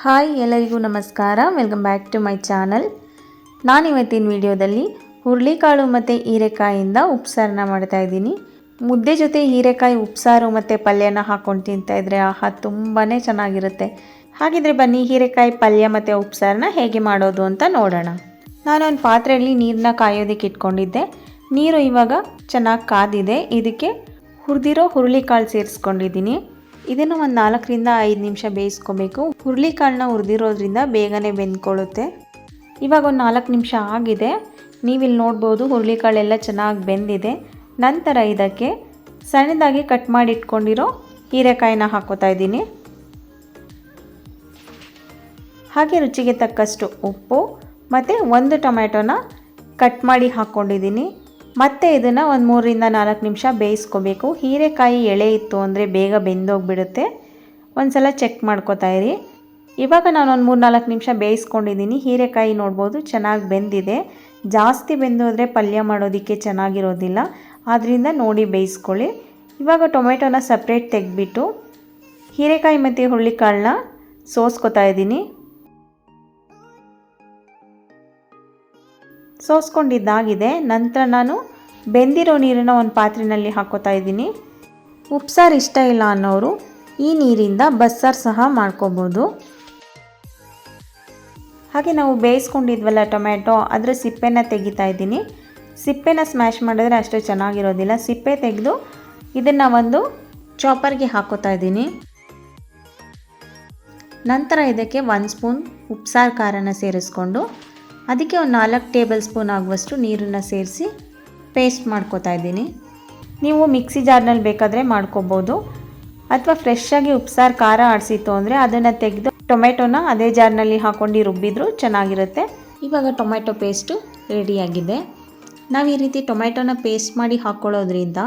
Hi ಎಲ್ಲರಿಗೂ ನಮಸ್ಕಾರ. Welcome back to my channel. ನಾನಿವತ್ತಿನ ವಿಡಿಯೋದಲ್ಲಿ ಹುರುಳಿಕಾಳು ಮತ್ತು ಹೀರೆಕಾಯಿಂದ ಉಪ್ಸಾರನ್ನ ಮಾಡ್ತಾ ಇದ್ದೀನಿ. ಮುದ್ದೆ ಜೊತೆ ಹೀರೆಕಾಯಿ ಉಪ್ಸಾರು ಮತ್ತು ಪಲ್ಯನ ಹಾಕ್ಕೊಂಡು ತಿಂತಾಯಿದ್ರೆ ಆಹಾ ತುಂಬಾ ಚೆನ್ನಾಗಿರುತ್ತೆ. ಹಾಗಿದ್ರೆ ಬನ್ನಿ ಹೀರೆಕಾಯಿ ಪಲ್ಯ ಮತ್ತು ಉಪ್ಸಾರನ್ನ ಹೇಗೆ ಮಾಡೋದು ಅಂತ ನೋಡೋಣ. ನಾನೊಂದು ಪಾತ್ರೆಯಲ್ಲಿ ನೀರನ್ನ ಕಾಯೋದಕ್ಕೆ ಇಟ್ಕೊಂಡಿದ್ದೆ. ನೀರು ಇವಾಗ ಚೆನ್ನಾಗಿ ಕಾದಿದೆ. ಇದಕ್ಕೆ ಹುರಿದಿರೋ ಹುರುಳಿಕಾಳು ಸೇರಿಸ್ಕೊಂಡಿದ್ದೀನಿ. ಇದನ್ನು ಒಂದು 4 ರಿಂದ 5 ನಿಮಿಷ ಬೇಯಿಸ್ಕೋಬೇಕು. ಹುರುಳಿಕಾಳನ್ನ ಹುರಿದಿರೋದ್ರಿಂದ ಬೇಗನೆ ಬೆಂದ್ಕೊಳ್ಳುತ್ತೆ. ಇವಾಗ ಒಂದು 4 ನಿಮಿಷ ಆಗಿದೆ. ನೀವಿಲ್ಲಿ ನೋಡ್ಬೋದು ಹುರುಳಿಕಾಳೆಲ್ಲ ಚೆನ್ನಾಗಿ ಬೆಂದಿದೆ. ನಂತರ ಇದಕ್ಕೆ ಸಣ್ಣದಾಗಿ ಕಟ್ ಮಾಡಿ ಇಟ್ಕೊಂಡಿರೋ ಹೀರೆಕಾಯಿನ ಹಾಕೋತಾ ಇದ್ದೀನಿ. ಹಾಗೆ ರುಚಿಗೆ ತಕ್ಕಷ್ಟು ಉಪ್ಪು ಮತ್ತು 1 ಟೊಮೆಟೊನ ಕಟ್ ಮಾಡಿ ಹಾಕ್ಕೊಂಡಿದ್ದೀನಿ. ಮತ್ತು ಇದನ್ನು ಒಂದು 3 ರಿಂದ 4 ನಿಮಿಷ ಬೇಯಿಸ್ಕೋಬೇಕು. ಹೀರೆಕಾಯಿ ಎಳೆ ಇತ್ತು ಅಂದರೆ ಬೇಗ ಬೆಂದೋಗಿಬಿಡುತ್ತೆ. ಒಂದು ಸಲ ಚೆಕ್ ಮಾಡ್ಕೋತಾ ಇರಿ. ಇವಾಗ ನಾನು ಒಂದು 3-4 ನಿಮಿಷ ಬೇಯಿಸ್ಕೊಂಡಿದ್ದೀನಿ. ಹೀರೆಕಾಯಿ ನೋಡ್ಬೋದು ಚೆನ್ನಾಗಿ ಬೆಂದಿದೆ. ಜಾಸ್ತಿ ಬೆಂದೋದ್ರೆ ಪಲ್ಯ ಮಾಡೋದಕ್ಕೆ ಚೆನ್ನಾಗಿರೋದಿಲ್ಲ. ಆದ್ದರಿಂದ ನೋಡಿ ಬೇಯಿಸ್ಕೊಳ್ಳಿ. ಇವಾಗ ಟೊಮೆಟೊನ ಸಪ್ರೇಟ್ ತೆಗೆದ್ಬಿಟ್ಟು ಹೀರೆಕಾಯಿ ಮತ್ತು ಹುರುಳಿಕಾಳನ್ನ ಸೋಸ್ಕೋತಾ ಇದ್ದೀನಿ. ಸೋಸ್ಕೊಂಡಿದ್ದಾಗಿದೆ. ನಂತರ ನಾನು ಬೆಂದಿರೋ ನೀರನ್ನು ಒಂದು ಪಾತ್ರೆಯಲ್ಲಿ ಹಾಕೋತಾ ಇದ್ದೀನಿ. ಉಪ್ಸಾರು ಇಷ್ಟ ಇಲ್ಲ ಅನ್ನೋರು ಈ ನೀರಿಂದ ಬಸ್ಸಾರು ಸಹ ಮಾಡ್ಕೋಬೋದು. ಹಾಗೆ ನಾವು ಬೇಯಿಸ್ಕೊಂಡಿದ್ವಲ್ಲ ಟೊಮೆಟೊ, ಅದರ ಸಿಪ್ಪೆನ ತೆಗಿತಾ ಇದ್ದೀನಿ. ಸಿಪ್ಪೆನ ಸ್ಮ್ಯಾಶ್ ಮಾಡಿದ್ರೆ ಅಷ್ಟು ಚೆನ್ನಾಗಿರೋದಿಲ್ಲ. ಸಿಪ್ಪೆ ತೆಗೆದು ಇದನ್ನು ಒಂದು ಚಾಪರ್ಗೆ ಹಾಕೋತಾ ಇದ್ದೀನಿ. ನಂತರ ಇದಕ್ಕೆ 1 ಸ್ಪೂನ್ ಉಪ್ಸಾರು ಖಾರನ ಸೇರಿಸ್ಕೊಂಡು ಅದಕ್ಕೆ ಒಂದು 4 ಟೇಬಲ್ ಸ್ಪೂನ್ ಆಗುವಷ್ಟು ನೀರನ್ನು ಸೇರಿಸಿ ಪೇಸ್ಟ್ ಮಾಡ್ಕೋತಾ ಇದ್ದೀನಿ. ನೀವು ಮಿಕ್ಸಿ ಜಾರ್ನಲ್ಲಿ ಬೇಕಾದರೆ ಮಾಡ್ಕೋಬೋದು, ಅಥವಾ ಫ್ರೆಶ್ಶಾಗಿ ಉಪ್ಸಾರು ಖಾರ ಆಡಿಸಿತ್ತು ಅಂದರೆ ಅದನ್ನು ತೆಗೆದು ಟೊಮೆಟೊನ ಅದೇ ಜಾರ್ನಲ್ಲಿ ಹಾಕ್ಕೊಂಡು ರುಬ್ಬಿದ್ರೂ ಚೆನ್ನಾಗಿರುತ್ತೆ. ಇವಾಗ ಟೊಮೆಟೊ ಪೇಸ್ಟು ರೆಡಿಯಾಗಿದೆ. ನಾವು ಈ ರೀತಿ ಟೊಮೆಟೊನ ಪೇಸ್ಟ್ ಮಾಡಿ ಹಾಕ್ಕೊಳ್ಳೋದ್ರಿಂದ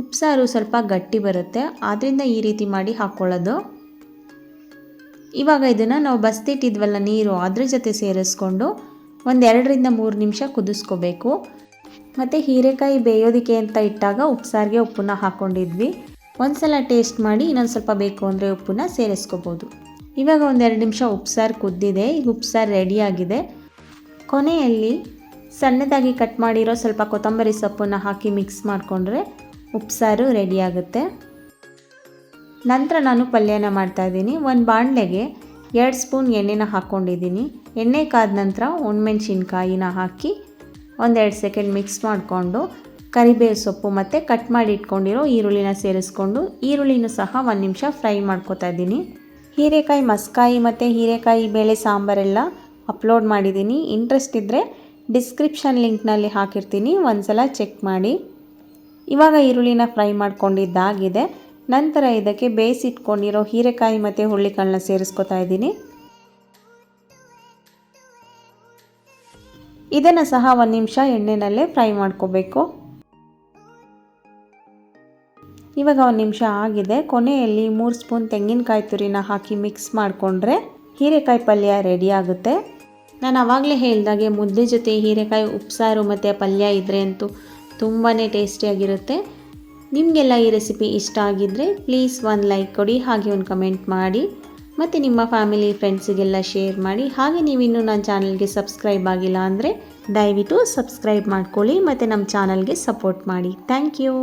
ಉಪ್ಸಾರು ಸ್ವಲ್ಪ ಗಟ್ಟಿ ಬರುತ್ತೆ. ಆದ್ದರಿಂದ ಈ ರೀತಿ ಮಾಡಿ ಹಾಕ್ಕೊಳ್ಳೋದು. ಇವಾಗ ಇದನ್ನು ನಾವು ಬಸ್ತಿಟ್ಟಿದ್ವಲ್ಲ ನೀರು, ಅದ್ರ ಜೊತೆ ಸೇರಿಸ್ಕೊಂಡು ಒಂದು 2 ರಿಂದ 3 ನಿಮಿಷ ಕುದಿಸ್ಕೋಬೇಕು. ಮತ್ತು ಹೀರೆಕಾಯಿ ಬೇಯೋದಕ್ಕೆ ಅಂತ ಇಟ್ಟಾಗ ಉಪ್ಸಾರಿಗೆ ಉಪ್ಪನ್ನ ಹಾಕ್ಕೊಂಡಿದ್ವಿ. ಒಂದು ಸಲ ಟೇಸ್ಟ್ ಮಾಡಿ ಇನ್ನೊಂದು ಸ್ವಲ್ಪ ಬೇಕು ಅಂದರೆ ಉಪ್ಪನ್ನ ಸೇರಿಸ್ಕೋಬೋದು. ಇವಾಗ ಒಂದು 2 ನಿಮಿಷ ಉಪ್ಸಾರು ಕುದ್ದಿದೆ. ಈಗ ಉಪ್ಸಾರು ರೆಡಿಯಾಗಿದೆ. ಕೊನೆಯಲ್ಲಿ ಸಣ್ಣದಾಗಿ ಕಟ್ ಮಾಡಿರೋ ಸ್ವಲ್ಪ ಕೊತ್ತಂಬರಿ ಸೊಪ್ಪನ್ನು ಹಾಕಿ ಮಿಕ್ಸ್ ಮಾಡಿಕೊಂಡ್ರೆ ಉಪ್ಸಾರು ರೆಡಿಯಾಗುತ್ತೆ. ನಂತರ ನಾನು ಪಲ್ಯನ ಮಾಡ್ತಾಯಿದ್ದೀನಿ. ಒಂದು ಬಾಣಲೆಗೆ 2 ಸ್ಪೂನ್ ಎಣ್ಣೆನ ಹಾಕ್ಕೊಂಡಿದ್ದೀನಿ. ಎಣ್ಣೆ ಕಾದ ನಂತರ ಒಣಮೆಣ್ಸಿನ್ಕಾಯಿನ ಹಾಕಿ 1-2 ಸೆಕೆಂಡ್ ಮಿಕ್ಸ್ ಮಾಡಿಕೊಂಡು ಕರಿಬೇವು ಸೊಪ್ಪು ಮತ್ತು ಕಟ್ ಮಾಡಿ ಇಟ್ಕೊಂಡಿರೋ ಈರುಳ್ಳಿನ ಸೇರಿಸ್ಕೊಂಡು ಈರುಳ್ಳಿನೂ ಸಹ 1 ನಿಮಿಷ ಫ್ರೈ ಮಾಡ್ಕೊತಾ ಇದ್ದೀನಿ. ಹೀರೆಕಾಯಿ ಮಸ್ಕಾಯಿ ಮತ್ತು ಹೀರೆಕಾಯಿ ಬೇಳೆ ಸಾಂಬಾರೆಲ್ಲ ಅಪ್ಲೋಡ್ ಮಾಡಿದ್ದೀನಿ. ಇಂಟ್ರೆಸ್ಟ್ ಇದ್ದರೆ ಡಿಸ್ಕ್ರಿಪ್ಷನ್ ಲಿಂಕ್ನಲ್ಲಿ ಹಾಕಿರ್ತೀನಿ, ಒಂದು ಸಲ ಚೆಕ್ ಮಾಡಿ. ಇವಾಗ ಈರುಳ್ಳಿನ ಫ್ರೈ ಮಾಡ್ಕೊಂಡಿದ್ದಾಗಿದೆ. ನಂತರ ಇದಕ್ಕೆ ಬೇಯಿಸಿಟ್ಕೊಂಡಿರೋ ಹೀರೆಕಾಯಿ ಮತ್ತು ಹುರುಳಿಕಾಳನ್ನ ಸೇರಿಸ್ಕೊತಾ ಇದ್ದೀನಿ. ಇದನ್ನು ಸಹ 1 ನಿಮಿಷ ಎಣ್ಣೆನಲ್ಲೇ ಫ್ರೈ ಮಾಡ್ಕೋಬೇಕು. ಇವಾಗ 1 ನಿಮಿಷ ಆಗಿದೆ. ಕೊನೆಯಲ್ಲಿ 3 ಸ್ಪೂನ್ ತೆಂಗಿನಕಾಯಿ ತುರಿನ ಹಾಕಿ ಮಿಕ್ಸ್ ಮಾಡಿಕೊಂಡ್ರೆ ಹೀರೆಕಾಯಿ ಪಲ್ಯ ರೆಡಿ ಆಗುತ್ತೆ. ನಾನು ಆವಾಗಲೇ ಹೇಳಿದಾಗೆ ಮುದ್ದೆ ಜೊತೆ ಹೀರೆಕಾಯಿ ಉಪ್ಸಾರು ಮತ್ತು ಪಲ್ಯ ಇದ್ದರೆ ಅಂತೂ ತುಂಬಾ ಟೇಸ್ಟಿಯಾಗಿರುತ್ತೆ. ನಿಮಗೆಲ್ಲ ಈ ರೆಸಿಪಿ ಇಷ್ಟ ಆಗಿದ್ದರೆ ಪ್ಲೀಸ್ ಒಂದು ಲೈಕ್ ಕೊಡಿ, ಹಾಗೆ ಒಂದು ಕಮೆಂಟ್ ಮಾಡಿ, ಮತ್ತು ನಿಮ್ಮ ಫ್ಯಾಮಿಲಿ ಫ್ರೆಂಡ್ಸಿಗೆಲ್ಲ ಶೇರ್ ಮಾಡಿ. ಹಾಗೆ ನೀವಿನ್ನೂ ನನ್ನ ಚಾನಲ್ಗೆ ಸಬ್ಸ್ಕ್ರೈಬ್ ಆಗಿಲ್ಲ ಅಂದರೆ ದಯವಿಟ್ಟು ಸಬ್ಸ್ಕ್ರೈಬ್ ಮಾಡ್ಕೊಳ್ಳಿ ಮತ್ತು ನಮ್ಮ ಚಾನಲ್ಗೆ ಸಪೋರ್ಟ್ ಮಾಡಿ. Thank you.